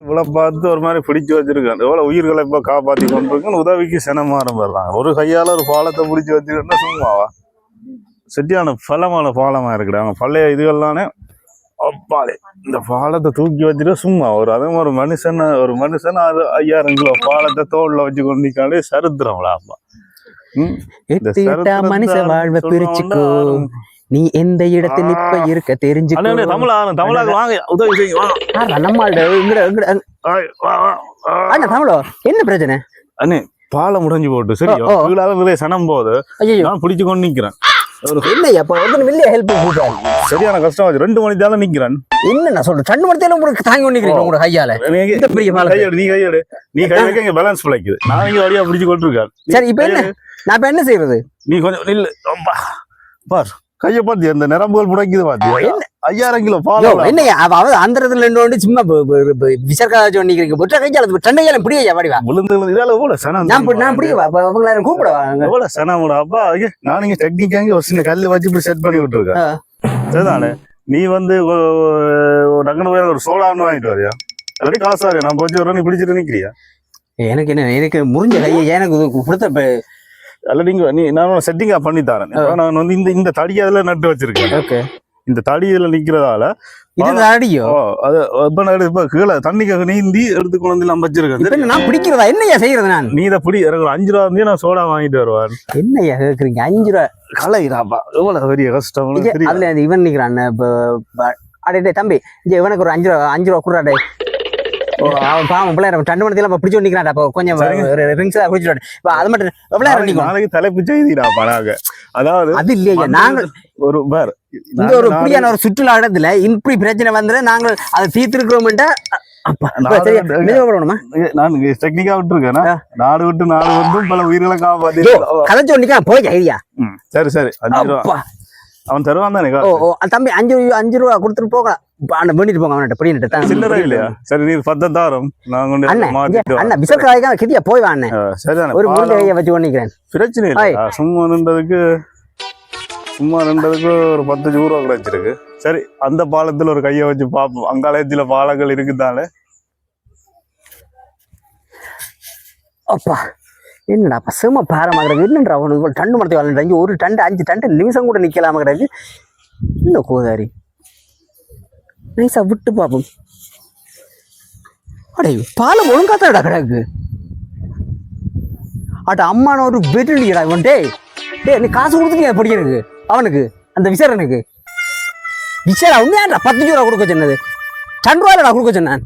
இவ்வளவு பார்த்து ஒரு மாதிரி பிடிச்சு வச்சிருக்கான். எவ்வளவு உயிர்களை இப்ப காப்பாத்தி கொண்டிருக்கேன். உதவிக்கு சினமாற வர்றாங்க. ஒரு கையால ஒரு பாலத்தை பிடிச்சி வச்சுக்கிட்டா சும்மாவா? செட்டியான பலமான பாலமா இருக்கிறாங்க. பழைய இதுகள்லானே அப்பாலே இந்த பாலத்தை தூக்கி வச்சுட்டு சும்மா அதே ஒரு மனுஷன் 5000 கிலோ பாலத்தை தோல்ல வச்சு கொண்டிருக்காலே சரித்திரம்ல. அப்பா மனுஷ வாழ்வை பிரிச்சுக்கோ, நீ எந்த இடத்தில் இப்ப இருக்க தெரிஞ்சுக்கோ. தமிழாக வாங்க, உதவி செய்யுங்க. தமிழோ என்ன பிரச்சனை அண்ணே? பாலம் முடிஞ்சு போட்டு சரி நிறைய சனம் போது நான் பிடிச்சு கொண்டு நிக்கிறேன். சரியான கஷ்டம் ஆச்சு. 2 மணி தான் நிக்கிறேன். என்ன நான் சொல்றேன், 2 மணி தேவை தாங்கி கொண்டிருக்கேன் உங்க கையால. நீ கை வைக்க பேலன்ஸ் பிழைக்குது. நான் இங்க வழியா பிடிச்சு கொண்டிருக்கேன். சரி இப்ப என்ன நான் என்ன செய்யறது? நீ கொஞ்சம் இல்ல பார் கைய பாத்தி அந்த நரம்புகள் புடைக்குது பாத்தி. 5000 கிலோ பாலம் என்னையா அந்த இடத்துல சும்மா விசர்காச்சு நிக்கிறீங்க. கையால பிடியா வடிவா விழுந்து இதால கூட சனம் நான் பிடிக்க கூப்பிடுவாங்க சனம் அப்பா. நான் இங்க டெக்னிக்காங்க ஒரு சின்ன கல்லு வச்சு இப்படி செட் பண்ணி விட்டுருக்கேன். சரிதானே? நீ டக்குனு போய் ஒரு சோலான்னு வாங்கிட்டு வரியா? அப்படி காசாரியா நான் போச்சு வர நீ பிடிச்சிட்டு நிக்கிறியா? எனக்கு என்ன எனக்கு முடிஞ்ச கையை எனக்கு கொடுத்த அல்ல நான் செட்டிங்கா பண்ணி தரேன். நான் இந்த தடியை அதுல நட்டு வச்சிருக்கேன். இந்த தடியில நிக்கிறதால கீழே தண்ணிக்காக நீந்தி எடுத்து கொண்டு நான் வச்சிருக்கேன். நான் பிடிக்கிறதா என்னையா செய்யறது? நான் நீ இதை பிடி எனக்கு 5 ரூபா வந்து நான் சோடா வாங்கிட்டு வருவேன். என்னையா கேக்குறீங்க? 5 ரூபா கலைறாப்பா எவ்வளவு பெரிய கஷ்டம். அதுல இவன் நிக்கிறான் அடே தம்பி, இவனுக்கு ஒரு 5 ரூபா குடுறாடே. பாவம் பிள்ளைய 2 மணி தேவை பிடிச்சு நிக்கிறான். கொஞ்சம் ரிங்ஸ் குடிச்சுட்டு அது மட்டும் நாளைக்கு தலைப்பு செய்திடாப்பா. நாங்க அதாவது அது இல்லையா, நாங்க ஒரு பேர் இந்த ஒரு இப்படியான ஒரு சுற்றுலா இடத்துல இப்படி பிரச்சனை வந்து நாங்கள் அதை தீர்த்திருக்கிறோம். நான் டெக்னிக்கா விட்டுருக்கேன். நாடு விட்டு பல உயிர்களை காப்பாத்தி கதை சொன்னிக்கா போய் ஐடியா. சரி சரி 5 ரூபா அவன் தருவான் தானே. தம்பி 5 ரூபா கொடுத்துட்டு போகலாம். பண்ணிட்டு போங்க அவன்கிட்ட சில்லறை இல்லையா? சரி நீ 10 தாரம் நான் அண்ணா விசர்காய்க்கா கிட்டியா போய் வாண்ணே. சரிதானே? ஒரு மூணு கையை வச்சு பண்ணிக்கிறேன். பிரச்சனை இல்லை. சும்மா நின்றதுக்கு ஒரு 10 ரூபா கிடைச்சிருக்கு. சரி அந்த பாலத்துல ஒரு கையை வச்சு பார்ப்போம். அங்காலயத்துல பாலங்கள் இருக்குதானே. அப்பா என்னடா பசும பாரமாகிறது. என்னன்றா அவனுக்கு 2 மணி வாழ்ந்து ஒரு 5 டன் நிமிஷம் கூட நிக்கலாம கிடையாது. இந்த கோதாரி நைசா விட்டு பாப்போம். அடே பாலம் ஒழுங்காத்தாடா கிடக்கு. அட அம்மான ஒரு வெற்றிடா இவன். டே நீ காசு கொடுத்துட்டியா படிக்கிறதுக்கு அவனுக்கு அந்த விசாரனுக்கு? விசாரா உண்மையாடா 10 ரூபா கொடுக்க சொன்னது 2 ரூபாய்டா கொடுக்க சொன்னான்.